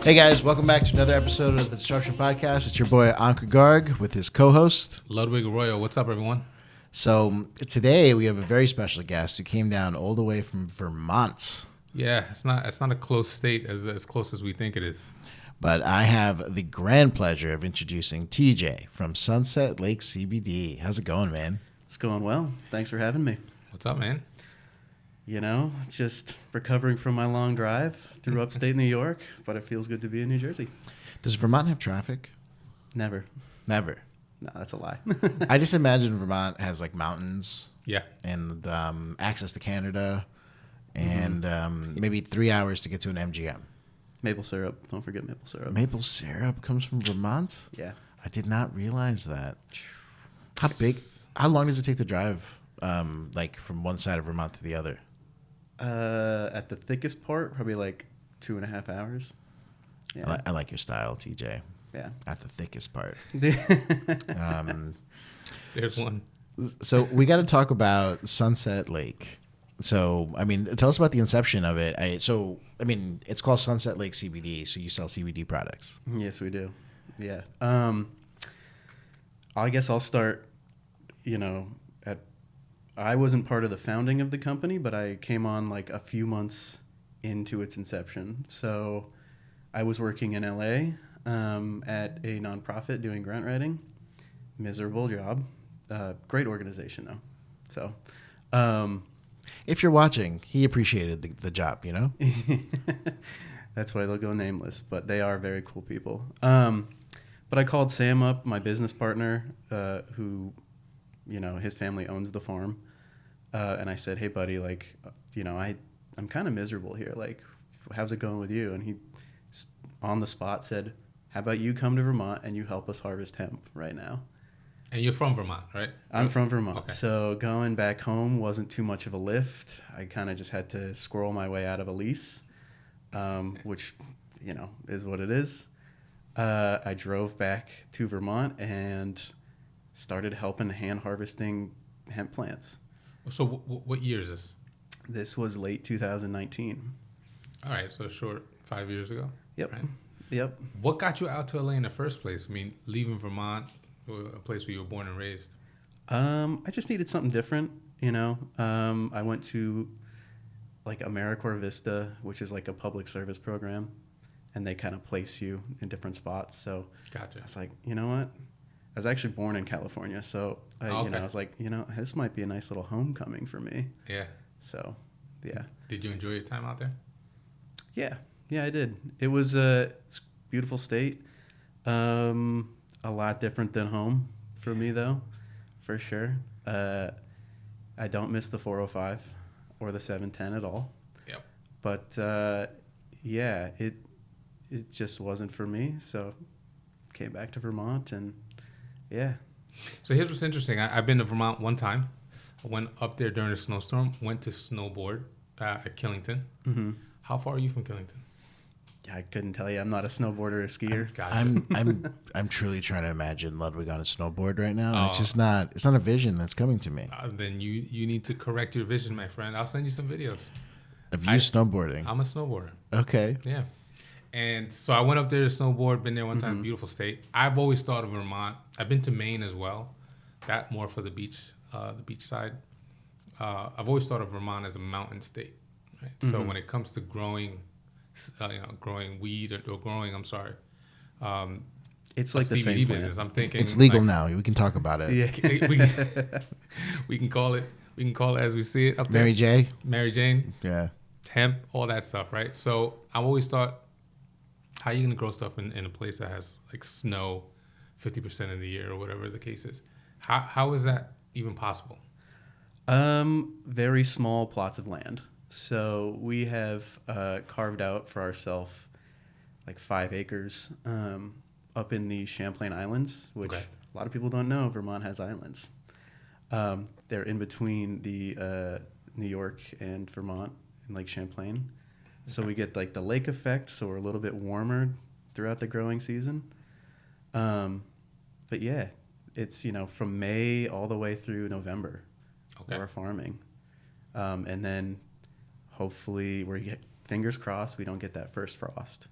Hey guys, welcome back to another episode of the Disruption Podcast. It's your boy Ankur Garg with his co-host Ludwig Araujo. What's up, everyone? So today we have a very special guest who came down all the way from Vermont. Yeah, it's not a close state as close as we think it is. But I have the grand pleasure of introducing TJ from Sunset Lake CBD. How's it going, man? It's going well. Thanks for having me. What's up, man? You know, just recovering from my long drive through upstate New York, but it feels good to be in New Jersey. Does Vermont have traffic? Never. Never. No, that's a lie. I just imagine Vermont has like mountains. Yeah. And access to Canada and maybe 3 hours to get to an MGM. Maple syrup. Don't forget maple syrup. Maple syrup comes from Vermont? Yeah. I did not realize that. How long does it take to drive like from one side of Vermont to the other? At the thickest part, probably like 2.5 hours. Yeah. I like your style, TJ. Yeah. At the thickest part. There's one. So we got to talk about Sunset Lake. So, I mean, tell us about the inception of it. It's called Sunset Lake CBD, so you sell CBD products. Yes, we do. Yeah. I guess I'll start, I wasn't part of the founding of the company, but I came on like a few months into its inception. So I was working in LA at a nonprofit doing grant writing. Miserable job. Great organization, though. So... if you're watching, he appreciated the job, you know? That's why they'll go nameless, but they are very cool people. But I called Sam up, my business partner, who, his family owns the farm. And I said, hey, buddy, I'm kind of miserable here. Like, how's it going with you? And he, on the spot, said, how about you come to Vermont and you help us harvest hemp right now? And you're from Vermont, right? I'm from Vermont. Okay. So going back home wasn't too much of a lift. I kind of just had to squirrel my way out of a lease, which, is what it is. I drove back to Vermont and started helping hand harvesting hemp plants. So what year is this? This was late 2019. All right, so short 5 years ago. Yep. Right? Yep. What got you out to LA in the first place? I mean, leaving Vermont, a place where you were born and raised. I just needed something different, I went to like AmeriCorps Vista, which is like a public service program, and they kind of place you in different spots. So Gotcha. I was like, you know what? I was actually born in California, so I was like, this might be a nice little homecoming for me. Yeah. So, yeah. Did you enjoy your time out there? Yeah, I did. It was it's a beautiful state. A lot different than home for me, though, for sure. I don't miss the 405 or the 710 at all. Yep. But it just wasn't for me. So came back to Vermont and yeah. So here's what's interesting. I've been to Vermont one time. I went up there during a snowstorm, went to snowboard at Killington. Mm-hmm. How far are you from Killington? Yeah, I couldn't tell you. I'm not a snowboarder or skier. Gotcha. I'm truly trying to imagine Ludwig on a snowboard right now. And it's not a vision that's coming to me. Then you need to correct your vision, my friend. I'll send you some videos. Of you snowboarding. I'm a snowboarder. Okay. Yeah. And so I went up there to snowboard, been there one time, beautiful state. I've always thought of Vermont. I've been to Maine as well. That more for the beach side. I've always thought of Vermont as a mountain state. Right? Mm-hmm. So when it comes to growing weed or growing, it's like the CBD same business. I'm thinking it's legal now. We can talk about it. Yeah. we can call it as we see it up there. Mary Jane. Yeah. Hemp, all that stuff, right? So I've always thought, how are you going to grow stuff in a place that has like snow 50% of the year or whatever the case is? How is that even possible? Very small plots of land. So we have carved out for ourselves like 5 acres up in the Champlain Islands, which a lot of people don't know. Vermont has islands. They're in between the New York and Vermont in Lake Champlain. So we get like the lake effect, so we're a little bit warmer throughout the growing season. But yeah, it's, from May all the way through November we're farming. And then hopefully fingers crossed, we don't get that first frost.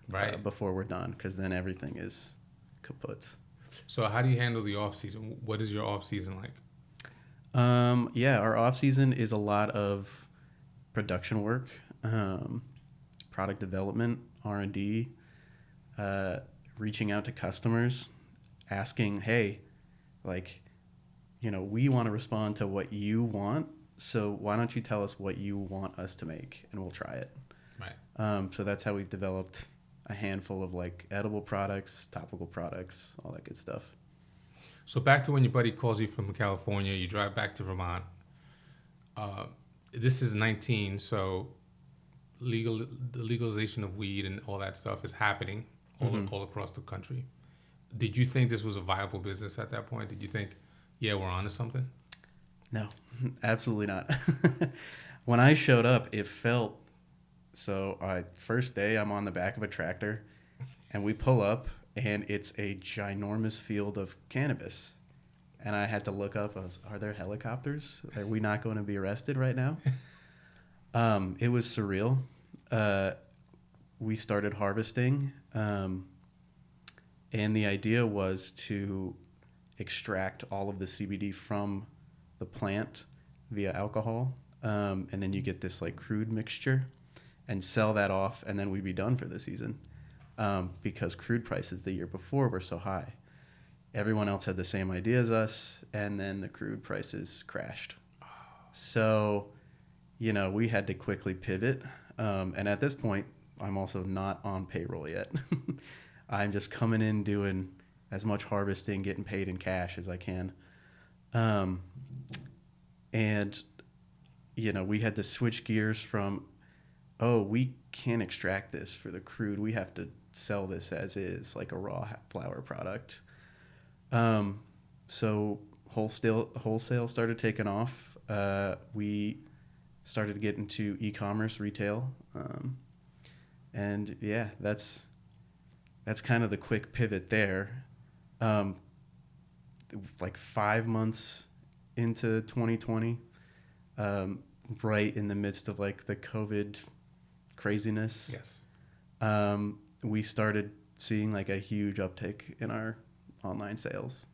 Right. before we're done, because then everything is kaputs. So how do you handle the off season? What is your off season like? Yeah, our off season is a lot of production work, product development, R&D, reaching out to customers, asking, hey, like, we want to respond to what you want, so why don't you tell us what you want us to make, and we'll try it. Right. So that's how we've developed a handful of like edible products, topical products, all that good stuff. So back to when your buddy calls you from California, you drive back to Vermont. This is 19, so the legalization of weed and all that stuff is happening all across the country. Did you think this was a viable business at that point? Did you think, yeah, we're onto something? No, absolutely not. When I showed up, it felt so. First day, I'm on the back of a tractor, and we pull up, and it's a ginormous field of cannabis. And I had to look up. Are there helicopters? Are we not going to be arrested right now? It was surreal. We started harvesting, and the idea was to extract all of the CBD from the plant via alcohol, and then you get this like crude mixture and sell that off, and then we'd be done for the season, because crude prices the year before were so high. Everyone else had the same idea as us, and then the crude prices crashed. So, we had to quickly pivot, and at this point, I'm also not on payroll yet. I'm just coming in doing as much harvesting, getting paid in cash as I can. And, we had to switch gears from, we can't extract this for the crude. We have to sell this as is, like a raw flower product. So wholesale started taking off. We started to get into e-commerce retail. And yeah, that's kind of the quick pivot there. Like 5 months into 2020, right in the midst of like the COVID craziness. Yes. We started seeing like a huge uptick in our online sales.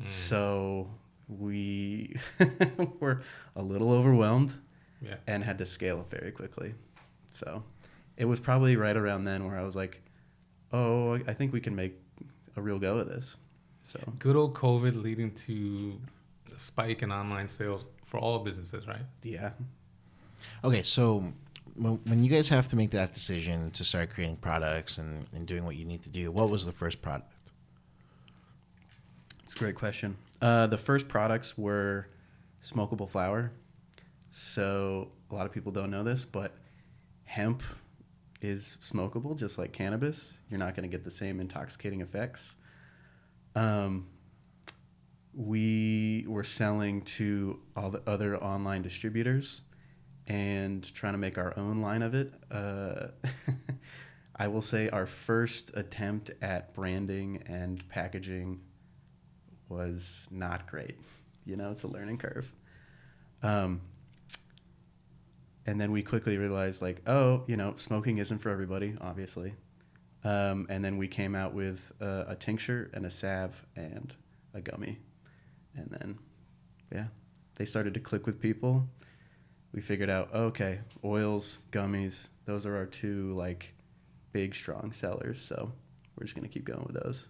So we were a little overwhelmed, and had to scale up very quickly. So it was probably right around then where I was like, I think we can make a real go of this. So good old COVID leading to a spike in online sales for all businesses, right? Yeah. Okay, so when you guys have to make that decision to start creating products and doing what you need to do, what was the first product? It's a great question. The first products were smokable flower. So a lot of people don't know this, but hemp is smokable, just like cannabis. You're not going to get the same intoxicating effects. We were selling to all the other online distributors and trying to make our own line of it. I will say our first attempt at branding and packaging was not great. It's a learning curve. And then we quickly realized, like, smoking isn't for everybody, obviously. And then we came out with a tincture and a salve and a gummy. And then, they started to click with people. We figured out, okay, oils, gummies, those are our two, like, big, strong sellers. So we're just going to keep going with those.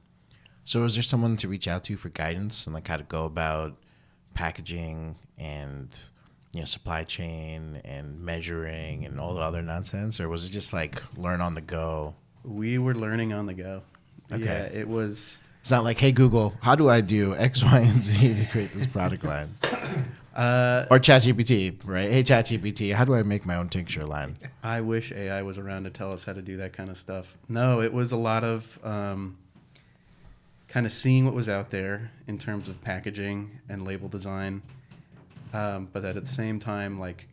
So is there someone to reach out to for guidance on like how to go about packaging and supply chain and measuring and all the other nonsense, or was it just like learn on the go? We were learning on the go. Okay. Yeah, it was. It's not like, hey Google, how do I do X, Y, and Z to create this product line? Or ChatGPT, right? Hey ChatGPT, how do I make my own tincture line? I wish AI was around to tell us how to do that kind of stuff. No, it was a lot of kind of seeing what was out there in terms of packaging and label design. But at the same time, like,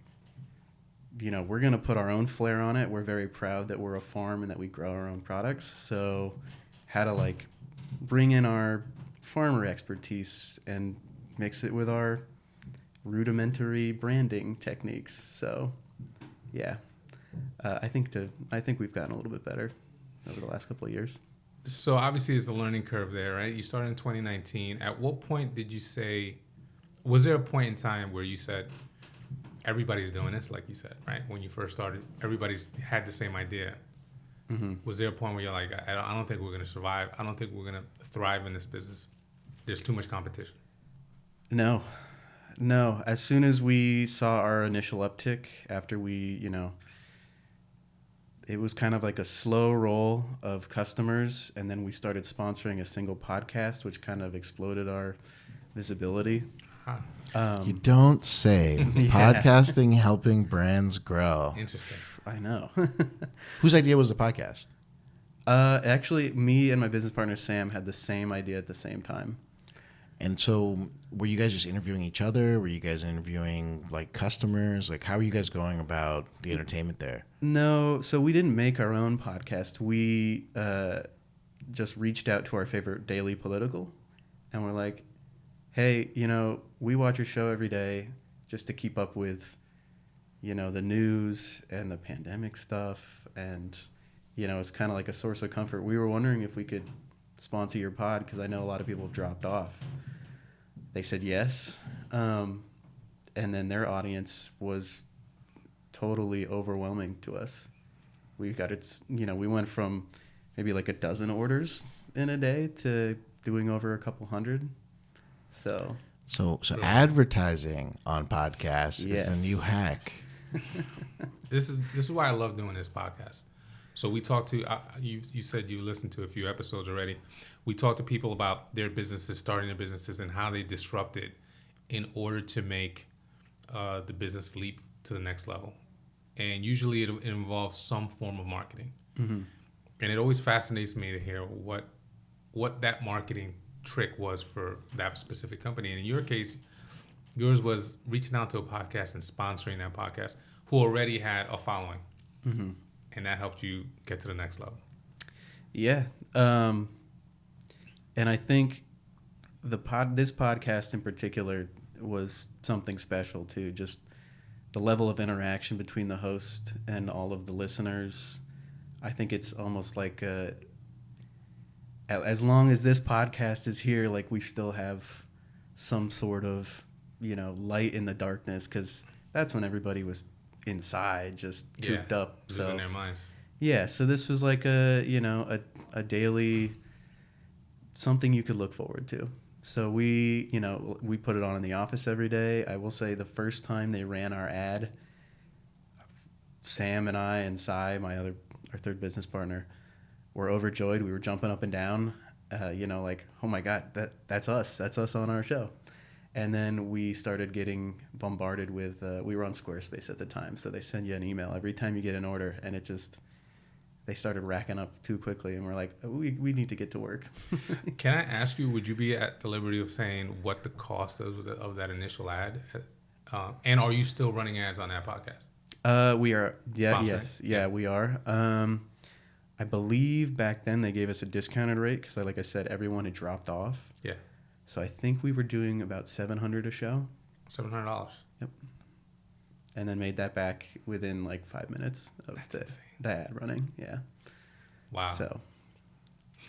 we're going to put our own flair on it. We're very proud that we're a farm and that we grow our own products. So how to like bring in our farmer expertise and mix it with our rudimentary branding techniques. So yeah, I think we've gotten a little bit better. over the last couple of years. So obviously it's a learning curve there, right? You started in 2019. At what point did you say, was there a point in time where you said, everybody's doing this, like you said, right? When you first started, everybody's had the same idea. Mm-hmm. Was there a point where you're like, I don't think we're going to survive. I don't think we're going to thrive in this business. There's too much competition. No. As soon as we saw our initial uptick after we, it was kind of like a slow roll of customers, and then we started sponsoring a single podcast, which kind of exploded our visibility. Huh. You don't say. Podcasting helping brands grow. Interesting. I know. Whose idea was the podcast? Actually, me and my business partner Sam had the same idea at the same time. And so were you guys just interviewing each other? Were you guys interviewing like customers? Like how are you guys going about the entertainment there? No, so we didn't make our own podcast. We just reached out to our favorite daily political, and we're like, hey, we watch your show every day just to keep up with, the news and the pandemic stuff. And, it's kind of like a source of comfort. We were wondering if we could sponsor your pod because I know a lot of people have dropped off. They said yes. And then their audience was totally overwhelming to us. We went from maybe like a dozen orders in a day to doing over a couple hundred. So advertising on podcasts is the new hack. This is why I love doing this podcast. So we talked to you said you listened to a few episodes already. We talked to people about their businesses, starting their businesses, and how they disrupted in order to make the business leap to the next level. And usually it involves some form of marketing. Mm-hmm. And it always fascinates me to hear what that marketing trick was for that specific company. And in your case, yours was reaching out to a podcast and sponsoring that podcast who already had a following. Mm-hmm. And that helped you get to the next level. Yeah. And I think this podcast in particular was something special too. Just the level of interaction between the host and all of the listeners. I think it's almost like as long as this podcast is here, like we still have some sort of, light in the darkness, because that's when everybody was inside, just cooped up. Losing their minds. Yeah, so this was like a daily something you could look forward to. So we put it on in the office every day. I will say the first time they ran our ad, Sam and I and Sai, our third business partner, were overjoyed. We were jumping up and down, like, oh my God, that's us. That's us on our show. And then we started getting bombarded with, we were on Squarespace at the time, so they send you an email every time you get an order, and they started racking up too quickly, and we're like, we need to get to work. Can I ask you, would you be at the liberty of saying what the cost of that initial ad? And are you still running ads on that podcast? We are. Yeah, Sponsoring? yes. Yeah, we are. I believe back then they gave us a discounted rate because, like I said, everyone had dropped off. Yeah. So I think we were doing about $700 a show. $700. Yep. And then made that back within like 5 minutes of the ad running. Yeah. Wow. So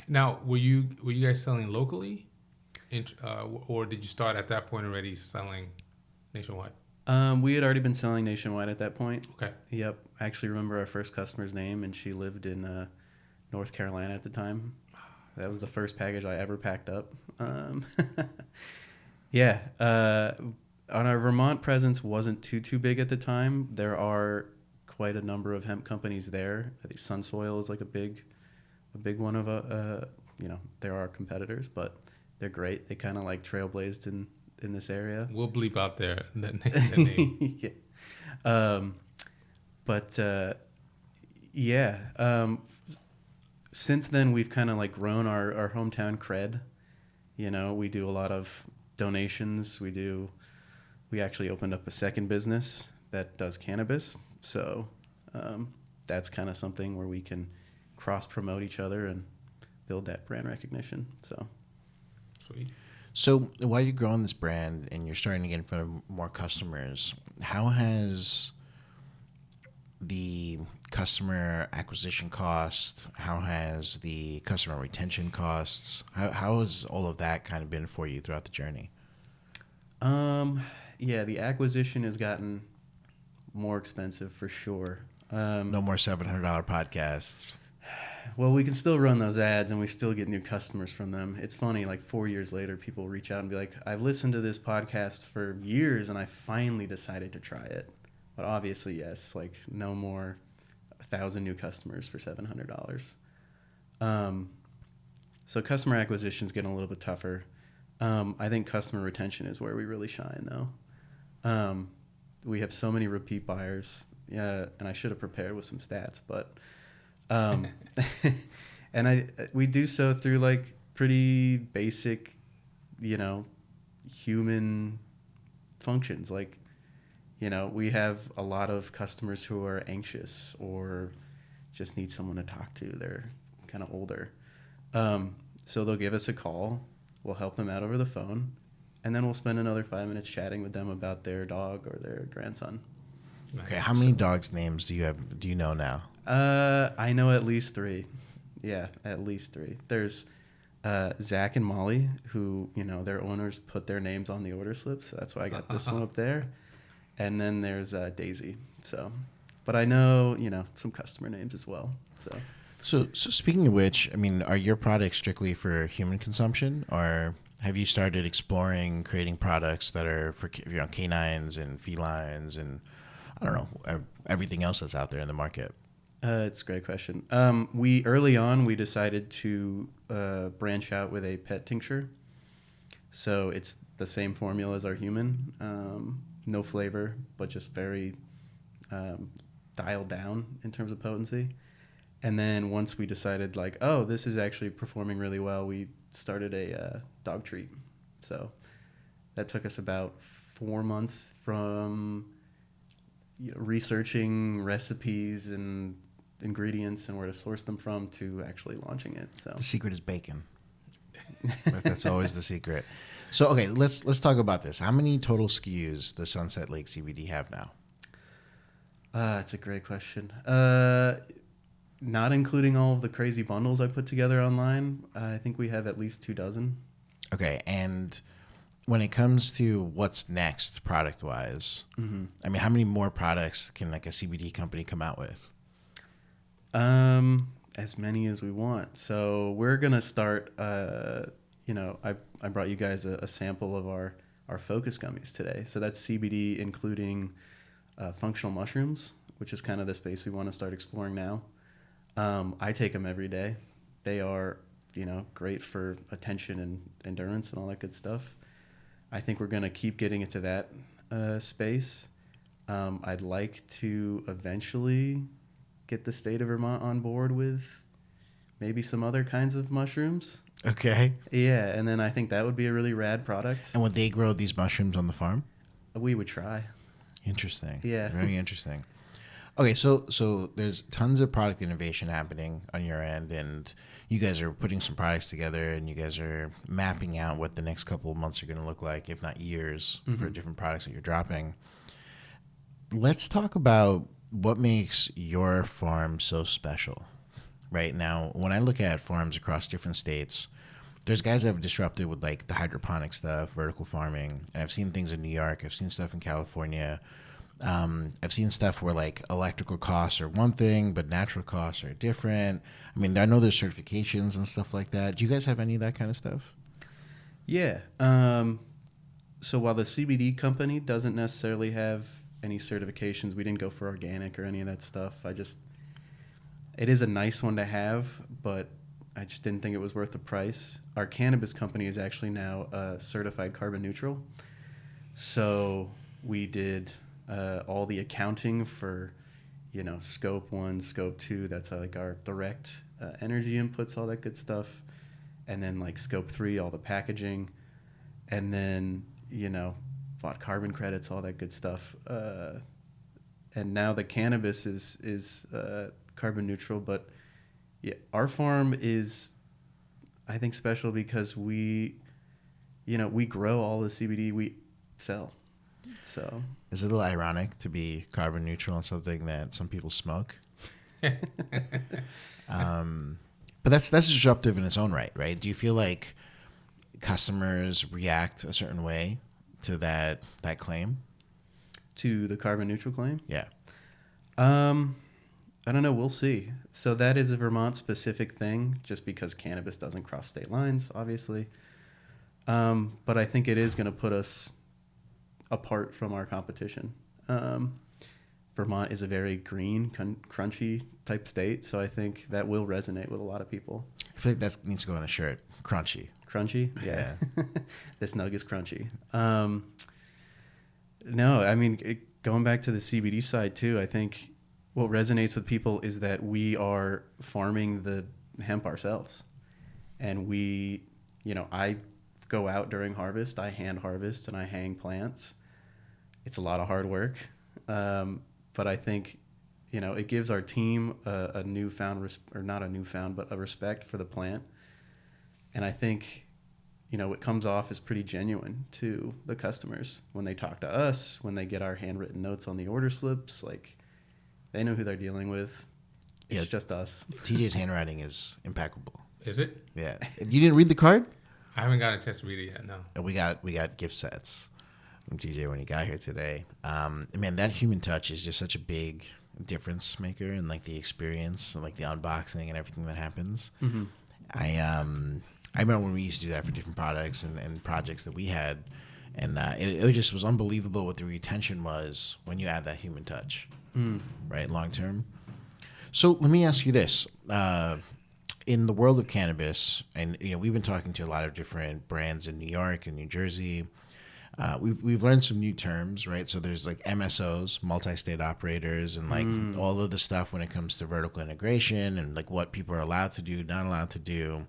now, were you guys selling locally, or did you start at that point already selling nationwide? we had already been selling nationwide at that point. Okay. Yep. I actually remember our first customer's name, and she lived in North Carolina at the time. That was the first package I ever packed up. Yeah. On our Vermont presence wasn't too big at the time. There are quite a number of hemp companies there. I think Sunsoil is like a big one of there are competitors, but they're great. They kind of like trailblazed in this area. We'll bleep out there that name. Yeah. Since then, we've kind of like grown our hometown cred. We do a lot of donations. We actually opened up a second business that does cannabis. So that's kind of something where we can cross-promote each other and build that brand recognition. So Sweet. So while you're growing this brand and you're starting to get in front of more customers, how has the customer acquisition cost? How has the customer retention costs? How has all of that kind of been for you throughout the journey? Yeah, the acquisition has gotten more expensive for sure. No more $700 podcasts. Well, we can still run those ads and we still get new customers from them. It's funny, like 4 years later, people reach out and be like, I've listened to this podcast for years and I finally decided to try it. But obviously, yes, like no more 1,000 new customers for $700. So customer acquisition is getting a little bit tougher. I think customer retention is where we really shine, though. We have so many repeat buyers, and I should have prepared with some stats, but and we do so through like pretty basic, human functions. Like, we have a lot of customers who are anxious or just need someone to talk to. They're kind of older. So they'll give us a call. We'll help them out over the phone. And then we'll spend another 5 minutes chatting with them about their dog or their grandson. Okay, how many dogs' names do you know now? I know at least 3. Yeah, at least 3. There's Zach and Molly, who, their owners put their names on the order slip, so that's why I got this one up there. And then there's Daisy. So, but I know, some customer names as well. So speaking of which, I mean, are your products strictly for human consumption, or have you started exploring creating products that are for canines and felines and I don't know, everything else that's out there in the market? It's a great question. We early on we decided to branch out with a pet tincture. So it's the same formula as our human, no flavor, but just very dialed down in terms of potency. And then once we decided, like, oh, this is actually performing really well, we started a dog treat. So that took us about 4 months from researching recipes and ingredients and where to source them from to actually launching it. So the secret is bacon. That's always the secret. So okay, let's talk about this. How many total SKUs does Sunset Lake CBD have now? That's a great question. Not including all of the crazy bundles I put together online, I think we have at least 24. Okay, and when it comes to what's next product-wise, I mean, how many more products can like a CBD company come out with? As many as we want. So we're gonna start. I brought you guys a sample of our focus gummies today. So that's CBD, including functional mushrooms, which is kind of the space we want to start exploring now. I take them every day. They are, great for attention and endurance and all that good stuff. I think we're going to keep getting into that space. I'd like to eventually get the state of Vermont on board with maybe some other kinds of mushrooms. Okay. Yeah, and then I think that would be a really rad product. And would they grow these mushrooms on the farm? We would try. Interesting. Yeah. Very interesting. Okay, so there's tons of product innovation happening on your end, and you guys are putting some products together, and you guys are mapping out what the next couple of months are going to look like, if not years, for different products that you're dropping. Let's talk about what makes your farm so special. Right now, when I look at farms across different states, there's guys that have disrupted with like the hydroponic stuff, vertical farming, and I've seen things in New York, I've seen stuff in California. I've seen stuff where like electrical costs are one thing, but natural costs are different. I mean, I know there's certifications and stuff like that. Do you guys have any of that kind of stuff? Yeah. So while the CBD company doesn't necessarily have any certifications, we didn't go for organic or any of that stuff. It is a nice one to have, but I just didn't think it was worth the price. Our cannabis company is actually now certified carbon neutral. So we did all the accounting for, scope 1, scope 2. That's like our direct energy inputs, all that good stuff. And then like scope 3, all the packaging. And then, bought carbon credits, all that good stuff. And now the cannabis is carbon neutral. But yeah, our farm is, I think, special because we grow all the CBD we sell. So Is it a little ironic to be carbon neutral on something that some people smoke? But that's disruptive in its own right? Do you feel like customers react a certain way to that claim? to the carbon neutral claim, Yeah. I don't know. We'll see. So that is a Vermont specific thing, just because cannabis doesn't cross state lines, obviously. But I think it is going to put us apart from our competition. Vermont is a very green, crunchy type state, so I think that will resonate with a lot of people. I feel like that needs to go on a shirt. Crunchy. Crunchy? Yeah. This nug is crunchy. No, I mean, going back to the CBD side too, I think what resonates with people is that we are farming the hemp ourselves. And we, I go out during harvest, I hand harvest and I hang plants. It's a lot of hard work. But I think, it gives our team a newfound, or not a newfound, but a respect for the plant. And I think, it comes off as pretty genuine to the customers when they talk to us, when they get our handwritten notes on the order slips, like they know who they're dealing with. It's just us. TJ's handwriting is impeccable. Is it? Yeah. You didn't read the card? I haven't got a chance to read it yet. No. And we got gift sets from TJ when he got here today. Man, that human touch is just such a big difference maker in like the experience and like the unboxing and everything that happens. Mm-hmm. I remember when we used to do that for different products and projects that we had, and it just was unbelievable what the retention was when you add that human touch, right, long term. So let me ask you this: in the world of cannabis, and we've been talking to a lot of different brands in New York and New Jersey. We've learned some new terms, right? So there's like MSOs, multi-state operators, and like all of the stuff when it comes to vertical integration and like what people are allowed to do, not allowed to do.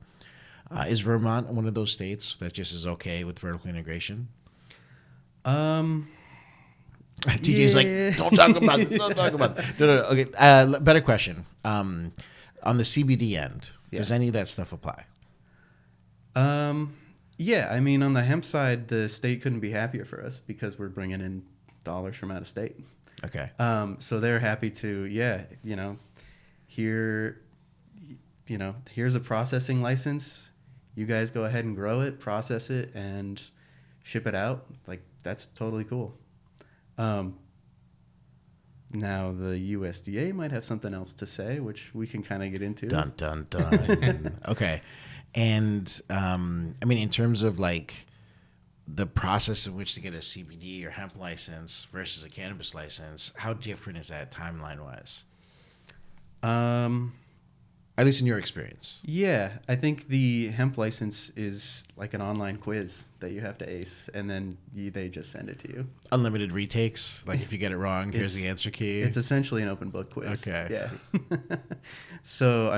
Is Vermont one of those states that just is okay with vertical integration? TJ's like, don't talk about it. Don't talk about it. No. Okay. Better question. On the CBD end, does any of that stuff apply? Yeah, I mean, on the hemp side, the state couldn't be happier for us because we're bringing in dollars from out of state. Okay. So they're happy to, here's a processing license. You guys go ahead and grow it, process it, and ship it out. Like, that's totally cool. Now, the USDA might have something else to say, which we can kind of get into. Dun, dun, dun. Okay. And, in terms of, like, the process in which to get a CBD or hemp license versus a cannabis license, how different is that timeline-wise? At least in your experience. Yeah, I think the hemp license is like an online quiz that you have to ace, and then they just send it to you. Unlimited retakes. Like if you get it wrong, here's the answer key. It's essentially an open book quiz. Okay. Yeah. So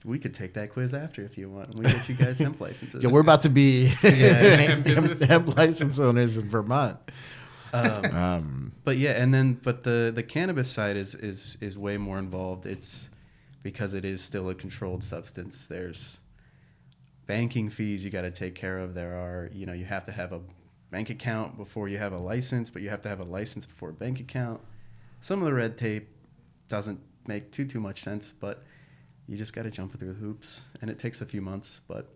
we could take that quiz after if you want. We get you guys hemp licenses. Yeah, we're about to be hemp license owners in Vermont. But yeah, and then the cannabis side is way more involved. It's because it is still a controlled substance. There's banking fees you got to take care of. There are, you have to have a bank account before you have a license, but you have to have a license before a bank account. Some of the red tape doesn't make too much sense, but you just got to jump through the hoops, and it takes a few months, but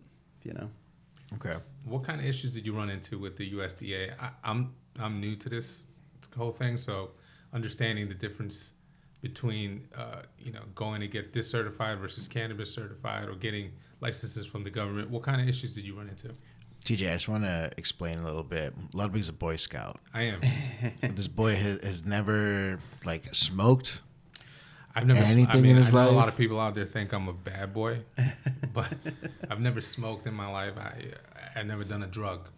Okay. What kind of issues did you run into with the USDA? I'm new to this whole thing, so understanding the difference between going to get this certified versus cannabis certified or getting licenses from the government. What kind of issues did you run into? TJ, I just want to explain a little bit. Ludwig's a Boy Scout. I am. This boy has never smoked. I've never anything in his I know life. a lot of people out there think I'm a bad boy, but I've never smoked in my life. I've never done a drug.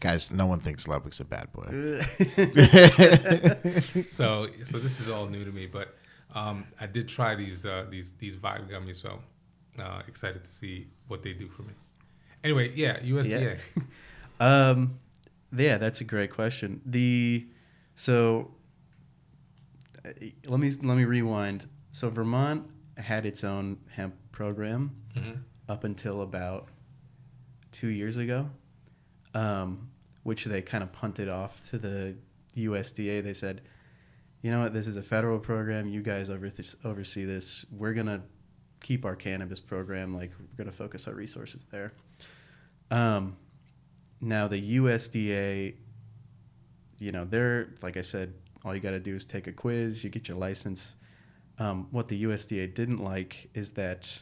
Guys, no one thinks Ludwig's a bad boy. So this is all new to me, but I did try these Vibe gummies, so excited to see what they do for me. Anyway, USDA. Yeah, that's a great question. Let me rewind. So Vermont had its own hemp program up until about 2 years ago. which they kind of punted off to the USDA. They said, you know what, this is a federal program. You guys oversee this. We're going to keep our cannabis program. Like, we're going to focus our resources there. Now, the USDA, you know, they're, like I said, all you got to do is take a quiz, you get your license. What the USDA didn't like is that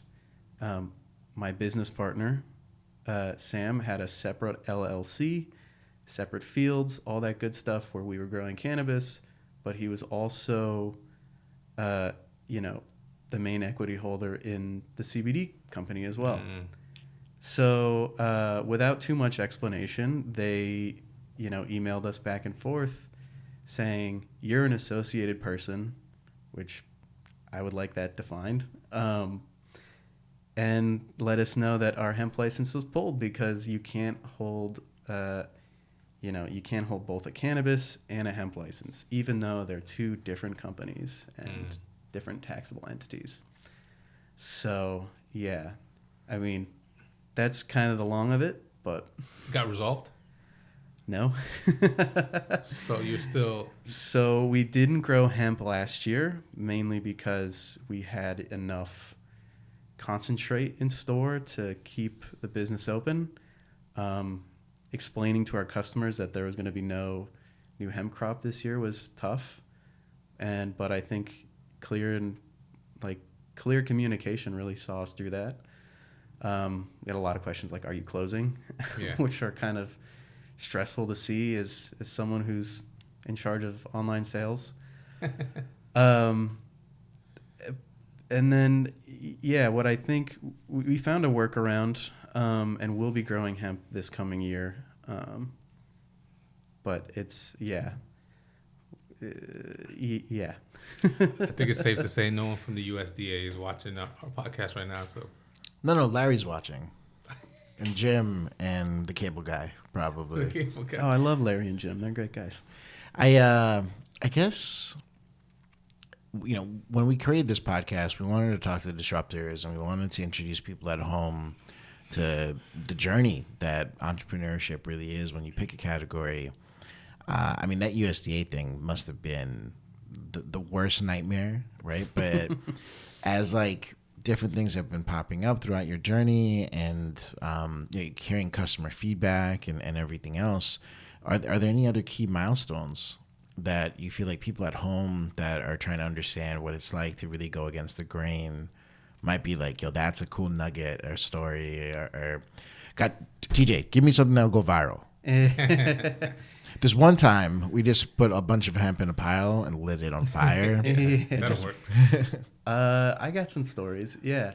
my business partner, Sam, had a separate LLC, separate fields, all that good stuff where we were growing cannabis, but he was also, you know, the main equity holder in the CBD company as well. So without too much explanation, they, you know, emailed us back and forth saying, you're an associated person, which I would like that defined, and let us know that our hemp license was pulled because you can't hold, you know, you can't hold both a cannabis and a hemp license, even though they're two different companies and different taxable entities. So, yeah, I mean, that's kind of the long of it, but... Got resolved? No. So you're still... So we didn't grow hemp last year, mainly because we had enough concentrate in store to keep the business open. Explaining to our customers that there was going to be no new hemp crop this year was tough. But I think clear communication really saw us through that. We had a lot of questions like, are you closing? Yeah. Which are kind of stressful to see as someone who's in charge of online sales. And then, yeah, what I think we found a workaround, and we'll be growing hemp this coming year. But it's, yeah. Yeah. I think it's safe to say no one from the USDA is watching our podcast right now. So No, Larry's watching. And Jim and the cable guy, probably. okay. Oh, I love Larry and Jim. They're great guys. I guess, you know, when we created this podcast, we wanted to talk to the disruptors and we wanted to introduce people at home to the journey that entrepreneurship really is when you pick a category. I mean, that USDA thing must have been the worst nightmare, right? But as like different things have been popping up throughout your journey and you know, hearing customer feedback and everything else, are there any other key milestones that you feel like people at home that are trying to understand what it's like to really go against the grain might be like, yo, that's a cool nugget or story or TJ, give me something that'll go viral. This one time we just put a bunch of hemp in a pile and lit it on fire. That'll work. I got some stories. Yeah.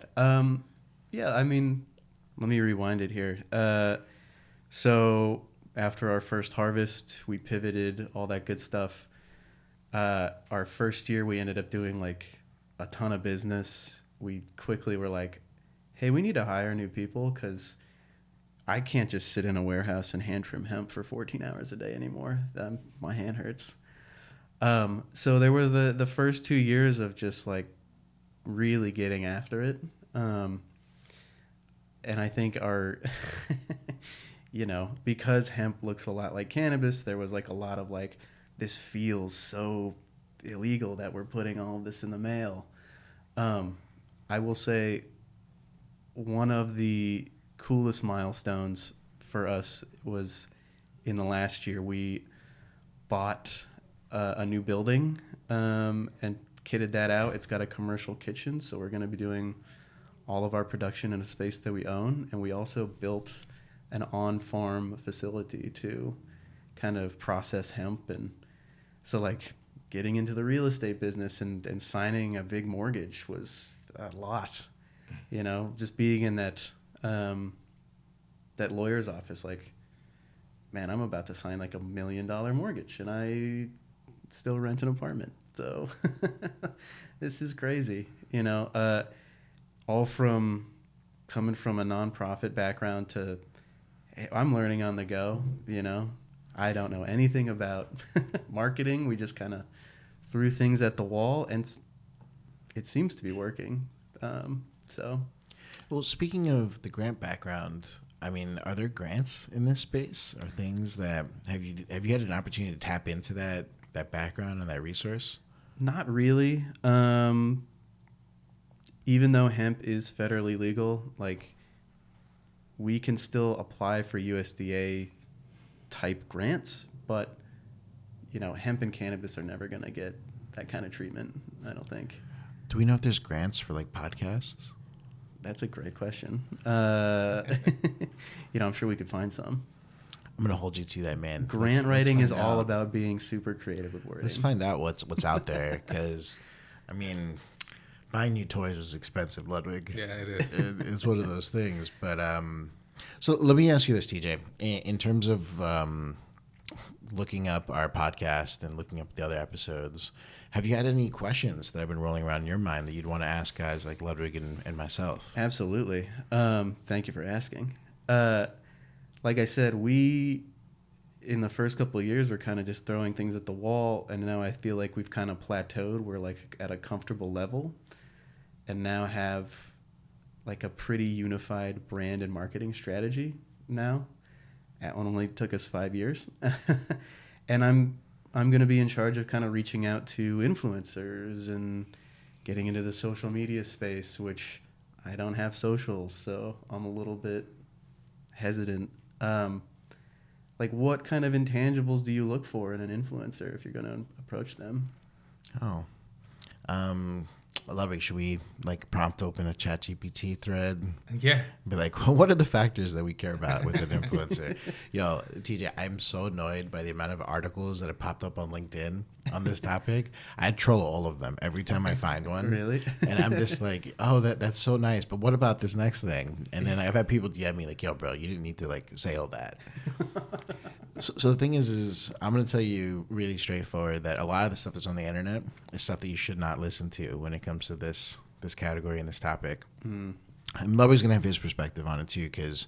Yeah, I mean, let me rewind it here. So after our first harvest, we pivoted, all that good stuff. Our first year, we ended up doing like a ton of business. We quickly were like, hey, we need to hire new people because I can't just sit in a warehouse and hand trim hemp for 14 hours a day anymore. My hand hurts. So there were the first 2 years of just like really getting after it. And I think our, you know, because hemp looks a lot like cannabis, there was like a lot of like, this feels so illegal that we're putting all of this in the mail. I will say one of the coolest milestones for us was in the last year we bought a new building and kitted that out. It's got a commercial kitchen, so we're going to be doing all of our production in a space that we own, and we also built an on-farm facility to kind of process hemp. And so like getting into the real estate business and signing a big mortgage was a lot, you know, just being in that that lawyer's office, like, man, I'm about to sign like $1 million mortgage and I still rent an apartment. So this is crazy, you know, all from coming from a nonprofit background to I'm learning on the go, you know. I don't know anything about marketing. We just kind of threw things at the wall and it seems to be working. So. Well, speaking of the grant background, I mean, are there grants in this space or things that have you had an opportunity to tap into that background and that resource? Not really. Even though hemp is federally legal, like we can still apply for USDA type grants, but hemp and cannabis are never going to get that kind of treatment, I don't think. Do we know if there's grants for like podcasts? That's a great question. I'm sure we could find some. I'm gonna hold you to that, man. Grant writing is all about being super creative with wording. Let's find out what's out there, because, I mean, buying new toys is expensive, Ludwig. Yeah, it is. It's one of those things. But so let me ask you this, TJ. In terms of looking up our podcast and looking up the other episodes, have you had any questions that have been rolling around in your mind that you'd want to ask guys like Ludwig and myself? Absolutely. Thank you for asking. Like I said, we, in the first couple of years, were kind of just throwing things at the wall, and now I feel like we've kind of plateaued. We're like at a comfortable level, and now have like a pretty unified brand and marketing strategy now. That one only took us 5 years. And I'm going to be in charge of kind of reaching out to influencers and getting into the social media space, which I don't have socials, so I'm a little bit hesitant. Like, what kind of intangibles do you look for in an influencer if you're going to approach them? Oh, Ludwig, should we like prompt open a ChatGPT thread? Yeah. Be like, well, what are the factors that we care about with an influencer? Yo, TJ, I'm so annoyed by the amount of articles that have popped up on LinkedIn on this topic. I troll all of them every time I find one. Really? And I'm just like, oh, that's so nice. But what about this next thing? And then I've had people DM me like, yo, bro, you didn't need to like say all that. So the thing is I'm going to tell you really straightforward that a lot of the stuff that's on the internet is stuff that you should not listen to when it comes to this category and this topic. And Ludwig's going to have his perspective on it too, because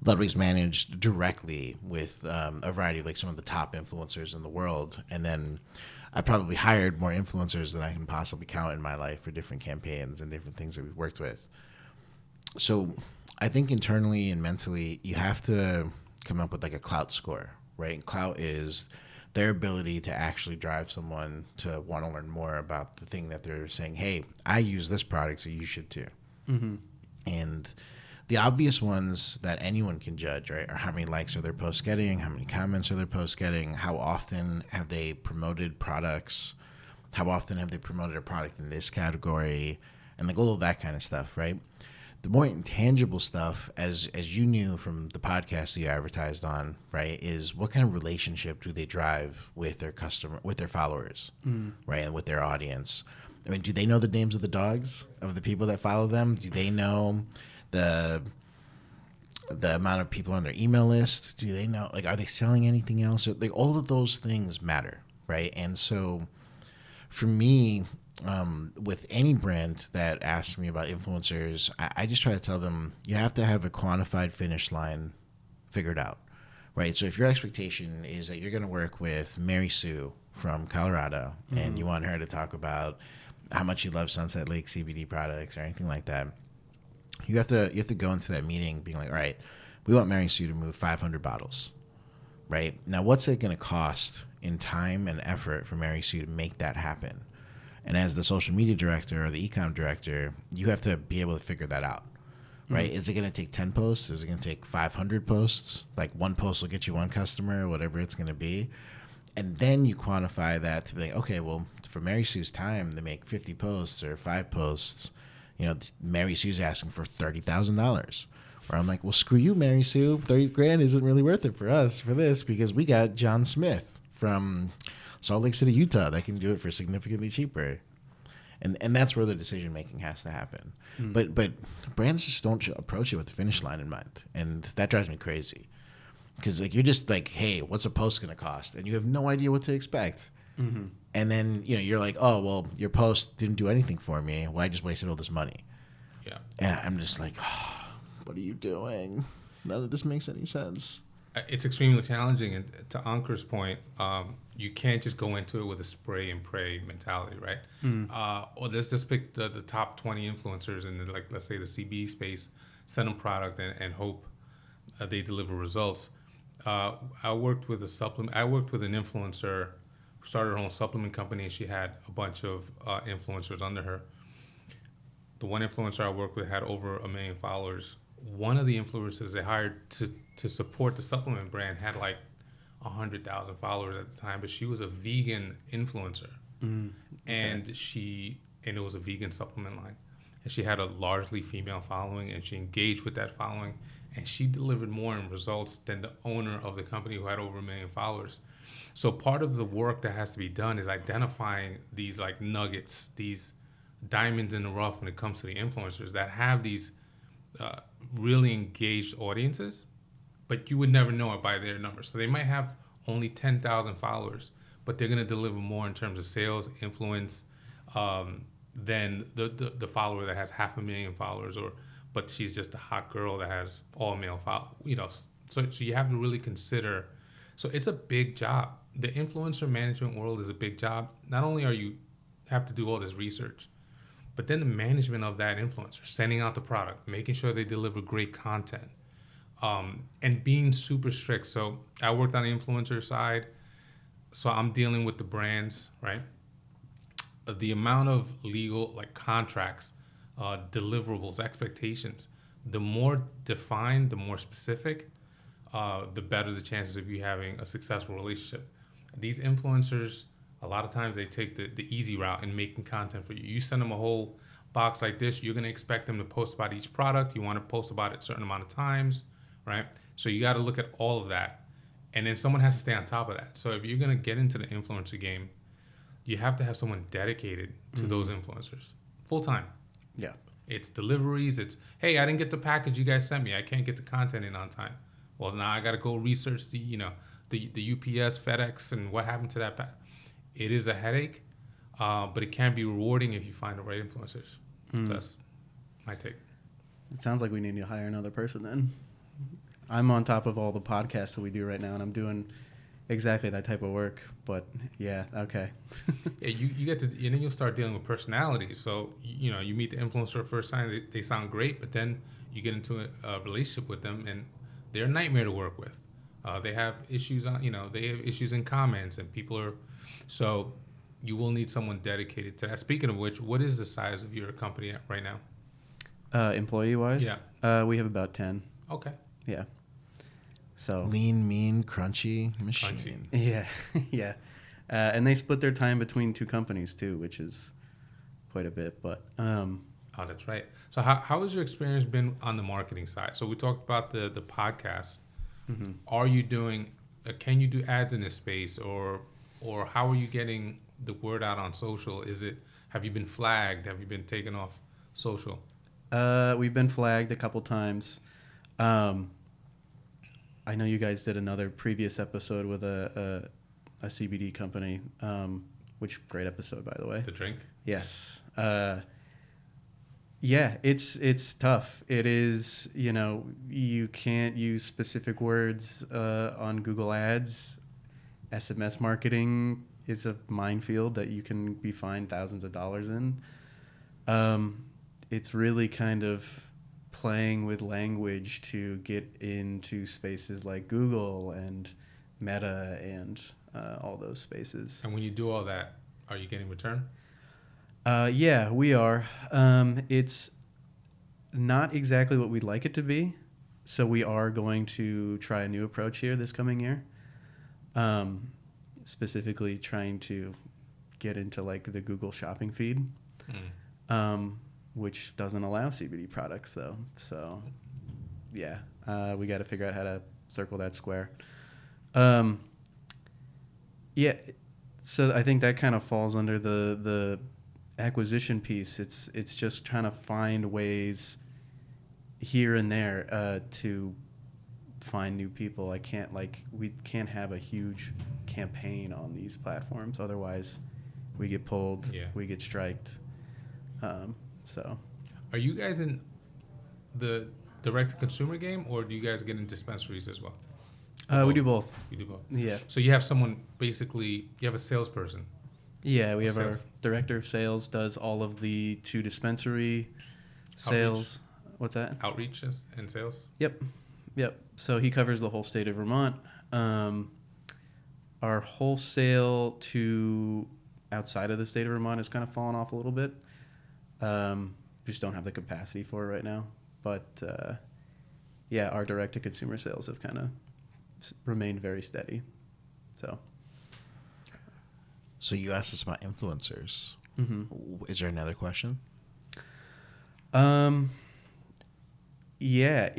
Ludwig's managed directly with a variety of like some of the top influencers in the world. And then I probably hired more influencers than I can possibly count in my life for different campaigns and different things that we've worked with. So I think internally and mentally, you have to come up with like a clout score, right? Clout is their ability to actually drive someone to want to learn more about the thing that they're saying, hey, I use this product, so you should too. Mm-hmm. And the obvious ones that anyone can judge, right, are how many likes are their posts getting, how many comments are their posts getting, how often have they promoted products, how often have they promoted a product in this category, and like all of that kind of stuff, right? The more intangible stuff, as you knew from the podcast that you advertised on, right, is what kind of relationship do they drive with their customer, with their followers, right, and with their audience. I mean, do they know the names of the dogs of the people that follow them? Do they know the amount of people on their email list? Do they know, like, are they selling anything else? Like, all of those things matter, right? And so for me, with any brand that asks me about influencers, I just try to tell them you have to have a quantified finish line figured out, right? So if your expectation is that you're going to work with Mary Sue from Colorado and you want her to talk about how much you love Sunset Lake CBD products or anything like that, you have to go into that meeting being like, all right, we want Mary Sue to move 500 bottles, right? Now, what's it going to cost in time and effort for Mary Sue to make that happen? And as the social media director or the e-com director, you have to be able to figure that out, right? Is it going to take 10 posts? Is it going to take 500 posts? Like one post will get you one customer, whatever it's going to be. And then you quantify that to be like, okay, well, for Mary Sue's time, they make 50 posts or 5 posts. You know, Mary Sue's asking for $30,000. Where I'm like, well, screw you, Mary Sue. 30 grand isn't really worth it for us for this because we got John Smith from Salt Lake City, Utah, that can do it for significantly cheaper. And that's where the decision making has to happen. But brands just don't approach it with the finish line in mind. And that drives me crazy. Because like you're just like, hey, what's a post going to cost? And you have no idea what to expect. Mm-hmm. And then, you know, you're like, oh, well, your post didn't do anything for me. Well, I just wasted all this money. Yeah. And I'm just like, oh, what are you doing? None of this makes any sense. It's extremely challenging. And to Ankur's point, you can't just go into it with a spray and pray mentality, right? Or let's just pick the top 20 influencers in, like, let's say the CBD space, send them product and hope they deliver results. I worked with an influencer who started her own supplement company, and she had a bunch of influencers under her. The one influencer I worked with had over 1 million followers. One of the influencers they hired to support the supplement brand had like 100,000 followers at the time, but she was a vegan influencer, and it was a vegan supplement line, and she had a largely female following, and she engaged with that following, and she delivered more in results than the owner of the company who had over 1 million followers. So part of the work that has to be done is identifying these like nuggets, these diamonds in the rough when it comes to the influencers that have these really engaged audiences, but you would never know it by their numbers. So they might have only 10,000 followers, but they're going to deliver more in terms of sales, influence, than the follower that has 500,000 followers, but she's just a hot girl that has all male followers. So you have to really consider. So it's a big job. The influencer management world is a big job. Not only are you have to do all this research, but then the management of that influencer, sending out the product, making sure they deliver great content, and being super strict. So I worked on the influencer side, so I'm dealing with the brands, right? The amount of legal contracts, deliverables, expectations, the more defined, the more specific, the better the chances of you having a successful relationship. These influencers, a lot of times they take the easy route in making content for you. You send them a whole box like this, you're going to expect them to post about each product. You want to post about it a certain amount of times, right? So you got to look at all of that. And then someone has to stay on top of that. So if you're going to get into the influencer game, you have to have someone dedicated to those influencers full time. Yeah. It's deliveries. It's, hey, I didn't get the package you guys sent me. I can't get the content in on time. Well, now I got to go research the UPS, FedEx, and what happened to that. It is a headache, but it can be rewarding if you find the right influencers. So that's my take. It sounds like we need to hire another person then. I'm on top of all the podcasts that we do right now, and I'm doing exactly that type of work. But yeah, okay. Yeah, you get to, and then you'll start dealing with personalities. So you meet the influencer first time, they sound great, but then you get into a relationship with them, and they're a nightmare to work with. They have issues they have issues in comments, and people are, so you will need someone dedicated to that. Speaking of which, what is the size of your company right now? Employee wise? Yeah. We have about 10. Okay. Yeah. So lean, mean, crunchy machine. Yeah. Yeah. And they split their time between 2 companies too, which is quite a bit, but oh, that's right. So how has your experience been on the marketing side? So we talked about the podcast. Mm-hmm. Are you doing can you do ads in this space, or how are you getting the word out on social? Have you been flagged? Have you been taken off social? We've been flagged a couple times. I know you guys did another previous episode with a CBD company, which great episode, by the way. The drink? Yes. Yeah, it's tough. It is, you can't use specific words on Google Ads. SMS marketing is a minefield that you can be fined thousands of dollars in. It's really kind of playing with language to get into spaces like Google and Meta and all those spaces. And when you do all that, are you getting return? Yeah, we are. It's not exactly what we'd like it to be, so we are going to try a new approach here this coming year. Specifically trying to get into the Google shopping feed, which doesn't allow CBD products though. So yeah, we got to figure out how to circle that square. Yeah, so I think that kind of falls under the acquisition piece. It's just trying to find ways here and there to find new people. We can't have a huge campaign on these platforms, otherwise we get pulled, we get striked. So are you guys in the direct-to-consumer game, or do you guys get in dispensaries as well? We do both. You do both. Yeah. So you have someone, basically, you have a salesperson. Yeah, we have our director of sales does all of the 2 dispensary sales. Outreach. What's that? Outreach and sales? Yep. Yep. So he covers the whole state of Vermont. Our wholesale to outside of the state of Vermont has kind of fallen off a little bit. We just don't have the capacity for it right now. But yeah, our direct to consumer sales have kind of remained very steady. So you asked us about influencers. Is there another question? Yeah,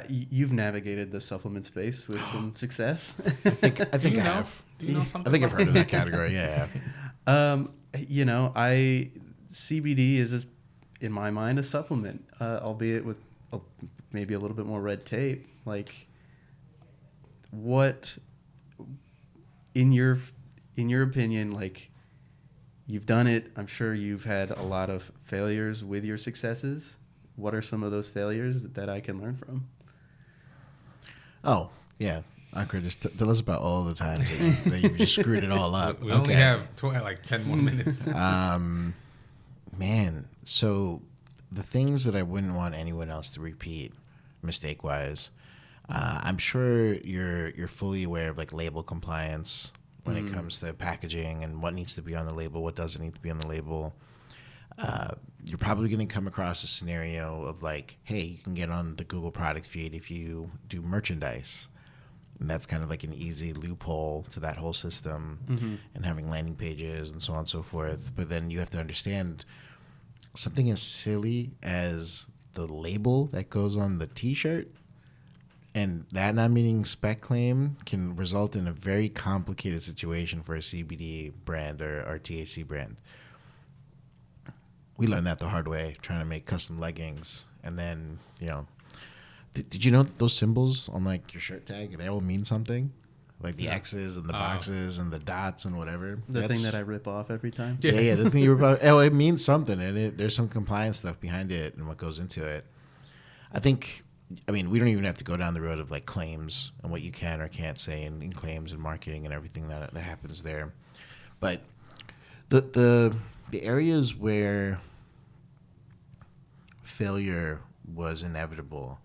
you've navigated the supplement space with some success. I think I have. Do you know something? I think I've heard of that category. Yeah. CBD is, in my mind, a supplement, albeit with maybe a little bit more red tape. Like, what, in your opinion, like, you've done it. I'm sure you've had a lot of failures with your successes. What are some of those failures that I can learn from? Oh, yeah. Ankur, just tell us about all the times that you've just screwed it all up. We only have 10 more minutes. Man, so the things that I wouldn't want anyone else to repeat, mistake-wise, I'm sure you're fully aware of like label compliance when it comes to packaging and what needs to be on the label, what doesn't need to be on the label. You're probably going to come across a scenario of like, hey, you can get on the Google product feed if you do merchandise. And that's kind of like an easy loophole to that whole system and having landing pages and so on and so forth. But then you have to understand something as silly as the label that goes on the T-shirt, and that not meeting spec claim can result in a very complicated situation for a CBD brand or THC brand. We learned that the hard way, trying to make custom leggings. And then, did you know that those symbols on like your shirt tag, they all mean something? Like the X's and the boxes and the dots and whatever. The thing that I rip off every time? Yeah, the thing you rip off. Oh, it means something. And there's some compliance stuff behind it and what goes into it. We don't even have to go down the road of like claims and what you can or can't say in claims and marketing and everything that happens there. But the areas where failure was inevitable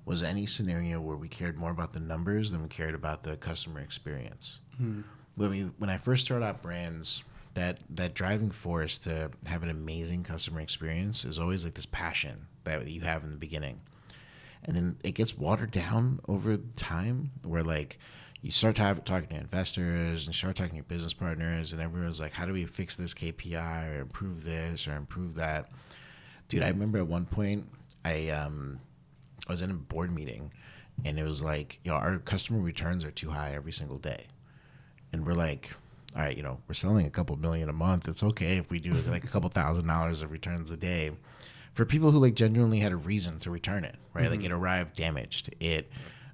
was any scenario where we cared more about the numbers than we cared about the customer experience. When I first started out brands, that driving force to have an amazing customer experience is always like this passion that you have in the beginning. And then it gets watered down over time where like you start talking to investors and start talking to your business partners and everyone's like, how do we fix this KPI or improve this or improve that? Dude, I remember at one point I was in a board meeting and it was like, our customer returns are too high every single day. And we're like, all right, we're selling a couple million a month. It's okay if we do like a couple $1,000s of returns a day for people who like genuinely had a reason to return it, right? Like it arrived damaged. It,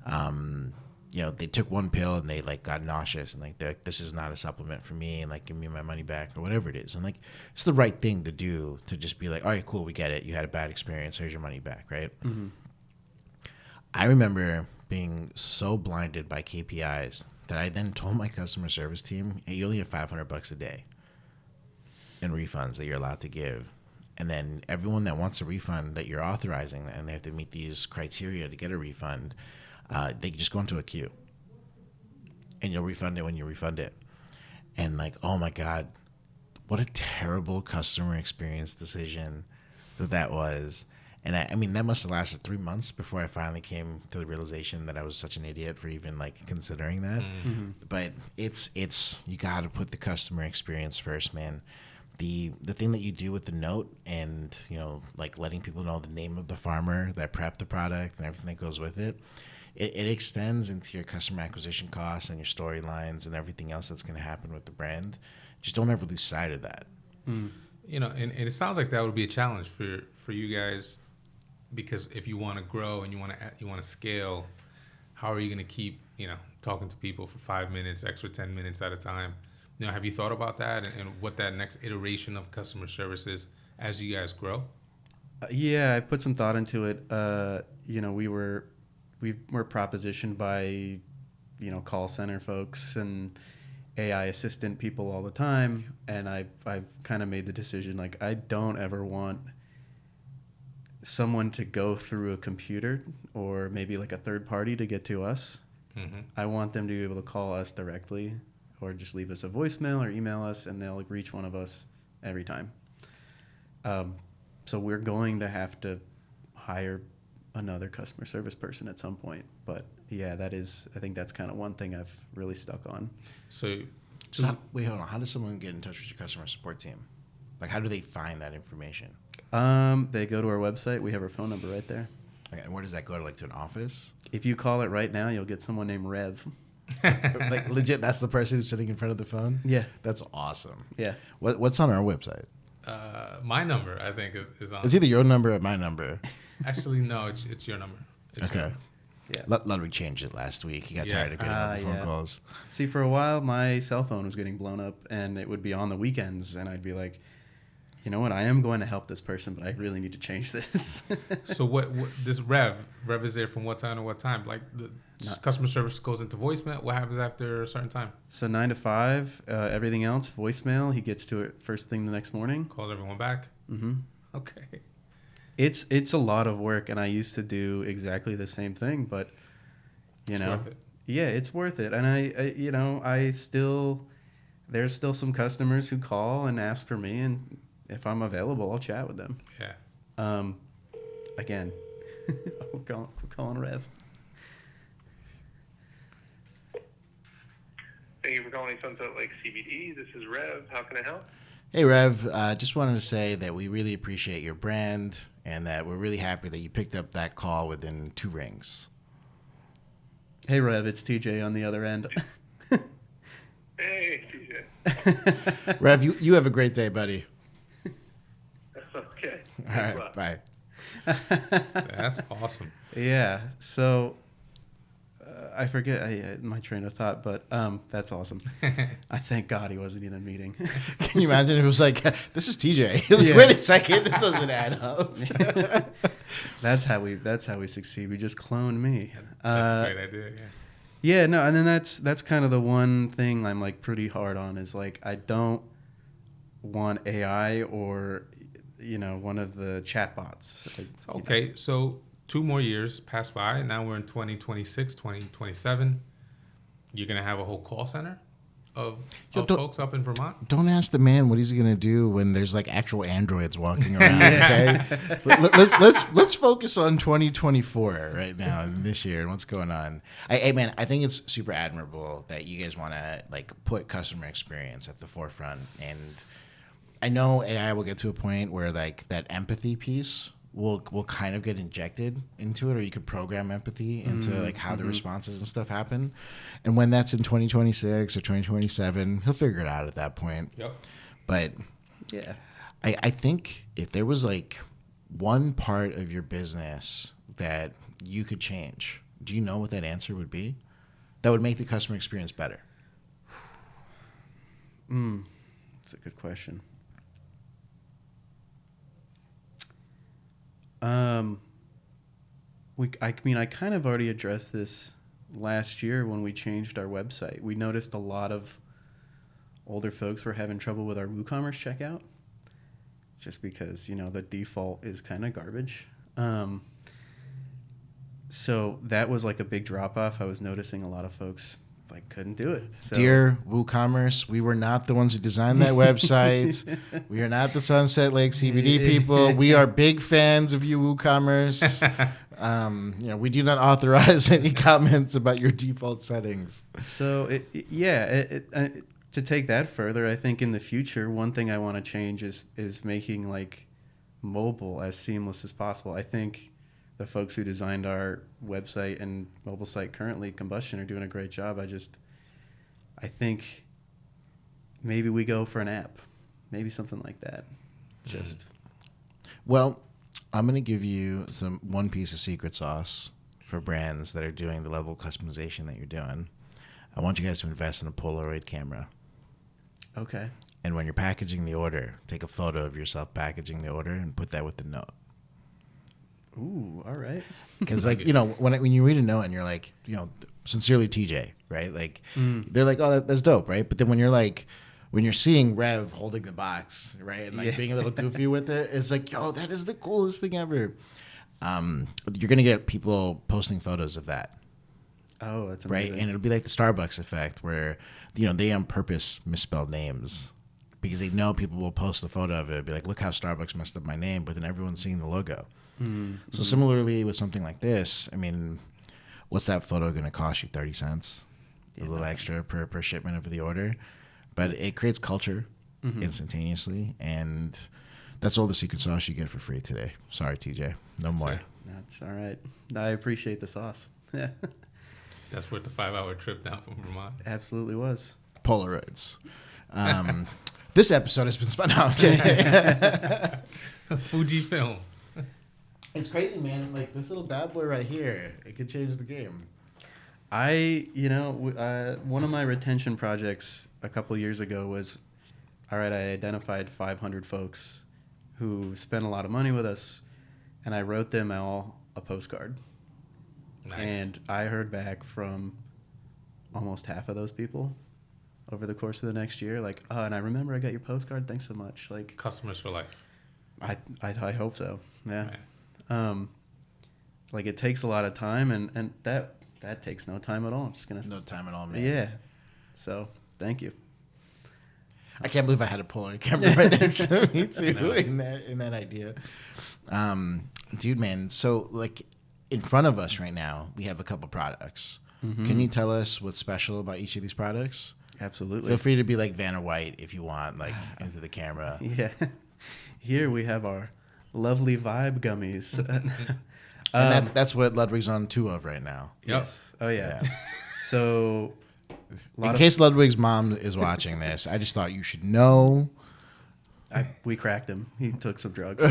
they took one pill and they like got nauseous and like they're like, this is not a supplement for me and like give me my money back or whatever it is. And like it's the right thing to do to just be like, all right, cool, we get it. You had a bad experience. Here's your money back, right? I remember being so blinded by KPIs that I then told my customer service team, hey, you only have $500 a day in refunds that you're allowed to give. And then everyone that wants a refund that you're authorizing and they have to meet these criteria to get a refund, they just go into a queue. And you'll refund it when you refund it. And like, oh my God, what a terrible customer experience decision that was. And I mean, that must have lasted 3 months before I finally came to the realization that I was such an idiot for even like considering that. But it's you got to put the customer experience first, man. The thing that you do with the note and, like letting people know the name of the farmer that prepped the product and everything that goes with it, it extends into your customer acquisition costs and your storylines and everything else that's going to happen with the brand. Just don't ever lose sight of that. And it sounds like that would be a challenge for you guys, because if you want to grow and you want to scale, how are you going to keep, talking to people for 5 minutes, extra 10 minutes at a time? Have you thought about that and what that next iteration of customer service is as you guys grow? Yeah, I put some thought into it. We were propositioned by, call center folks and AI assistant people all the time. And I've kind of made the decision, like, I don't ever want someone to go through a computer or maybe like a third party to get to us. Mm-hmm. I want them to be able to call us directly or just leave us a voicemail or email us, and they'll reach one of us every time. So we're going to have to hire another customer service person at some point. But yeah, I think that's kind of one thing I've really stuck on. Wait, hold on. How does someone get in touch with your customer support team? Like, how do they find that information? They go to our website. We have our phone number right there. Okay, and where does that go to? Like to an office? If you call it right now, you'll get someone named Rev. Like legit, that's the person who's sitting in front of the phone? Yeah. That's awesome. Yeah. What's on our website? My number, I think, is on. It's either your number or my number. Actually, no, it's your number. It's Okay. your number. Yeah. Ludwig changed it last week. He got tired of getting all the phone calls. See, for a while, my cell phone was getting blown up, and it would be on the weekends, and I'd be like, you know what? I am going to help this person, but I really need to change this. So what this Rev is there from what time to what time? Like the customer service goes into voicemail. What happens after a certain time? So 9 to 5, everything else, voicemail. He gets to it first thing the next morning. Calls everyone back. Mm-hmm. Okay. It's a lot of work, and I used to do exactly the same thing, but you know, Worth it. yeah, it's worth it. And there's still some customers who call and ask for me, and if I'm available, I'll chat with them. Yeah. Again, we're calling Rev. Thank you for calling Sunset Lake CBD. This is Rev. How can I help? Hey, Rev. Just wanted to say that we really appreciate your brand and that we're really happy that you picked up that call within 2 rings. Hey, Rev, it's TJ on the other end. Hey, TJ. Rev, you have a great day, buddy. Okay. All right, bye. That's awesome. Yeah, so I forget my train of thought, but that's awesome. I thank God he wasn't in a meeting. Can you imagine if it was like, this is TJ? Yeah. Wait a second, this doesn't add up. That's how we succeed. We just clone me. That's a great idea. Yeah. Yeah, no, and then that's kind of the one thing I'm like pretty hard on is like I don't want AI or one of the chatbots. Okay, so 2 more years pass by. Now we're in 2026, 2027. You're going to have a whole call center of folks up in Vermont? Don't ask the man what he's going to do when there's like actual androids walking around, okay? Let's focus on 2024 right now and this year and what's going on. Hey, man, I think it's super admirable that you guys want to like put customer experience at the forefront. And I know AI will get to a point where like that empathy piece will kind of get injected into it, or you could program empathy into like how the responses and stuff happen. And when that's in 2026 or 2027, he'll figure it out at that point. Yep. But Yeah. I think if there was like one part of your business that you could change, do you know what that answer would be? That would make the customer experience better. That's a good question. I kind of already addressed this last year when we changed our website. We noticed a lot of older folks were having trouble with our WooCommerce checkout, just because the default is kind of garbage. So that was like a big drop off. I was noticing a lot of folks like couldn't do it. So, Dear WooCommerce, we were not the ones who designed that website. We are not the Sunset Lake CBD people. We are big fans of you, WooCommerce. We do not authorize any comments about your default settings. So to take that further, I think in the future, one thing I want to change is making like mobile as seamless as possible. I think the folks who designed our website and mobile site currently, Combustion, are doing a great job. I think maybe we go for an app, maybe something like that. Well, I'm going to give you one piece of secret sauce for brands that are doing the level of customization that you're doing. I want you guys to invest in a Polaroid camera. Okay. And when you're packaging the order, take a photo of yourself packaging the order and put that with the note. Ooh, all right. Because when you read a note and you're like, sincerely TJ, right? Like they're like, oh, that's dope, right? But then when you're like, when you're seeing Rev holding the box, right, and like being a little goofy with it, it's like, yo, that is the coolest thing ever. You're gonna get people posting photos of that. Oh, that's amazing. Right, and it'll be like the Starbucks effect, where they on purpose misspell names because they know people will post a photo of it, be like, look how Starbucks messed up my name, but then everyone's seeing the logo. So similarly with something like this, I mean, what's that photo going to cost you? 30 cents, a little extra per shipment of the order, but it creates culture instantaneously, and that's all the secret sauce you get for free today. Sorry, TJ, no more. That's all right. I appreciate the sauce. Yeah, That's worth the 5-hour trip down from Vermont. absolutely was. Polaroids. This episode has been spun out. Okay. Fujifilm. It's crazy, man. Like this little bad boy right here, it could change the game. One of my retention projects a couple years ago was, all right, I identified 500 folks who spent a lot of money with us, and I wrote them all a postcard. Nice. And I heard back from almost half of those people over the course of the next year, like, oh, and I remember I got your postcard. Thanks so much. Like, Customers for life. I hope so. Yeah. Right. Like it takes a lot of time, and that takes no time at all. I'm just gonna No time at all, man. Yeah. So thank you. I can't believe I had a Polaroid camera right next to me too in that idea. Dude, man. So like in front of us right now, we have a couple products. Can you tell us what's special about each of these products? Absolutely. Feel free to be like Vanna White if you want, like into the camera. Yeah. Here we have our lovely vibe gummies. And that's what Ludwig's on 2 of right now. Yes. Oh yeah. So In case Ludwig's mom is watching this, I just thought you should know. We cracked him. He took some drugs.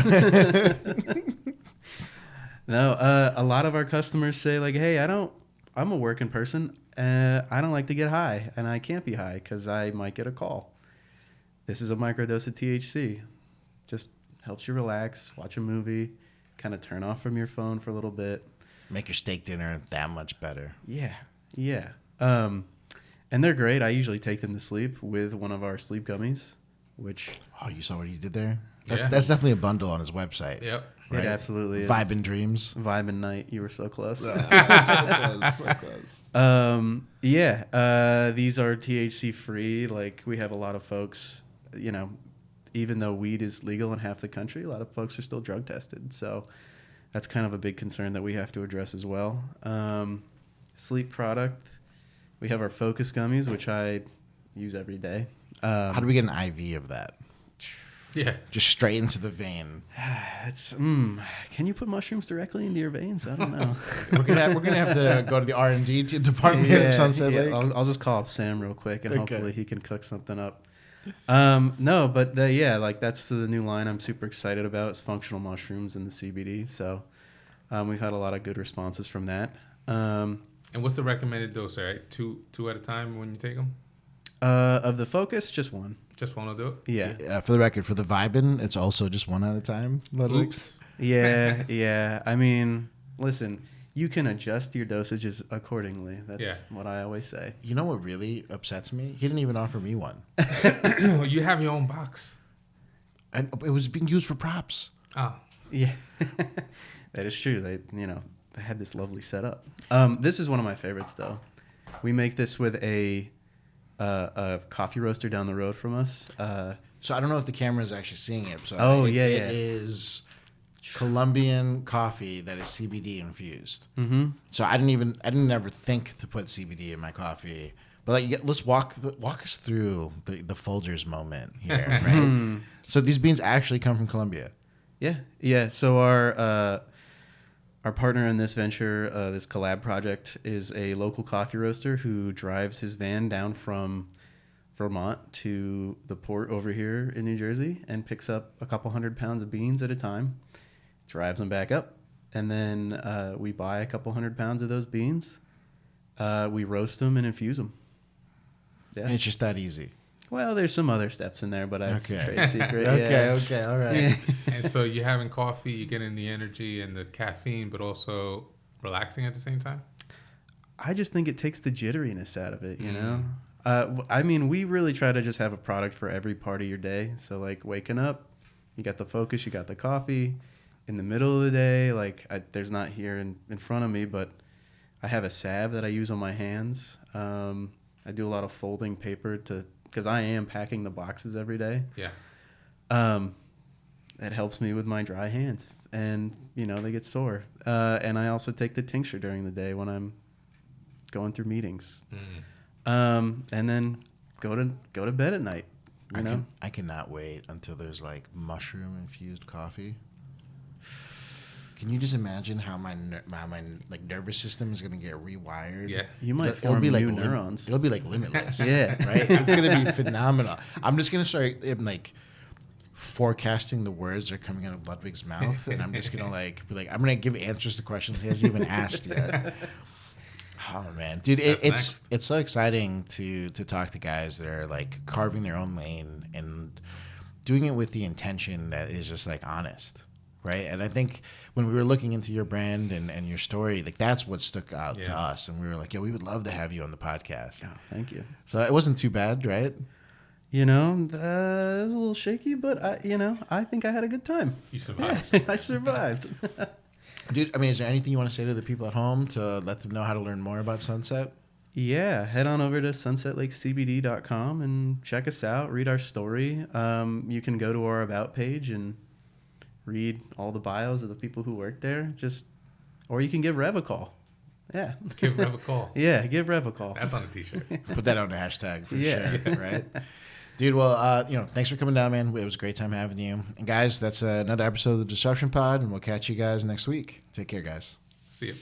No, a lot of our customers say like, hey, I'm a working person. I don't like to get high, and I can't be high because I might get a call. This is a microdose of THC. Just helps you relax, watch a movie, kind of turn off from your phone for a little bit. Make your steak dinner that much better. Yeah. And they're great. I usually take them to sleep with one of our sleep gummies, which... Oh, you saw what he did there? Yeah. That's definitely a bundle on his website. Yep. Right? It absolutely is. Vibe and Dreams. Vibe and Night. You were so close. So close. These are THC free. Like we have a lot of folks, even though weed is legal in half the country, a lot of folks are still drug tested. So that's kind of a big concern that we have to address as well. Sleep product. We have our Focus gummies, which I use every day. How do we get an IV of that? Yeah. Just straight into the vein. Can you put mushrooms directly into your veins? I don't know. We're gonna have to go to the R&D department of Sunset Lake. I'll just call up Sam real quick, and Okay. hopefully he can cook something up. That's the new line I'm super excited about. It's functional mushrooms and the CBD. So we've had a lot of good responses from that. And what's the recommended dose, right? Two at a time when you take them? Of the Focus, just one. Just one will do it? Yeah. For the record, for the Vibin, it's also just one at a time. Ludwig. Oops. Yeah. I mean, listen, you can adjust your dosages accordingly. That's what I always say. You know what really upsets me? He didn't even offer me one. You have your own box. And it was being used for props. Oh. Yeah, that is true. They had this lovely setup. This is one of my favorites, though. We make this with a coffee roaster down the road from us. So I don't know if the camera is actually seeing it. So it is Colombian coffee that is CBD infused. Mm-hmm. So I didn't ever think to put CBD in my coffee. But let's walk us through the Folgers moment here, right? So these beans actually come from Colombia. Yeah. So our partner in this venture, this collab project, is a local coffee roaster who drives his van down from Vermont to the port over here in New Jersey and picks up a couple 100 pounds of beans at a time, drives them back up, and then we buy a couple 100 pounds of those beans. We roast them and infuse them. Yeah. It's just that easy. Well, there's some other steps in there, but it's a trade secret. Okay, all right. Yeah. And so you're having coffee, you're getting the energy and the caffeine, but also relaxing at the same time? I just think it takes the jitteriness out of it, you know? I mean, we really try to just have a product for every part of your day. So like waking up, you got the focus, you got the coffee. In the middle of the day, like there's not here in front of me, but I have a salve that I use on my hands. I do a lot of folding paper because I am packing the boxes every day. Yeah. That helps me with my dry hands, and they get sore. And I also take the tincture during the day when I'm going through meetings. And then go to bed at night. I cannot wait until there's like mushroom infused coffee. Can you just imagine how my like nervous system is gonna get rewired? Yeah, you might form be new like neurons. It'll be like limitless. Yeah, right. It's gonna be phenomenal. I'm just gonna start like forecasting the words that are coming out of Ludwig's mouth, and I'm just gonna be like I'm gonna give answers to questions he hasn't even asked yet. Oh man, dude, it's so exciting to talk to guys that are like carving their own lane and doing it with the intention that is just like honest. Right. And I think when we were looking into your brand and your story, like that's what stuck out to us. And we were like, we would love to have you on the podcast. Oh, thank you. So it wasn't too bad, right? It was a little shaky, but I think I had a good time. You survived. Yeah, I survived. Dude, I mean, is there anything you want to say to the people at home to let them know how to learn more about Sunset? Yeah, head on over to sunsetlakecbd.com and check us out, read our story. You can go to our About page and read all the bios of the people who work there. Or you can give Rev a call. Yeah. Give Rev a call. Yeah, give Rev a call. That's on a t-shirt. Put that on the hashtag for sure, right? Dude, well, thanks for coming down, man. It was a great time having you. And guys, that's another episode of the Disruption Pod, and we'll catch you guys next week. Take care, guys. See you.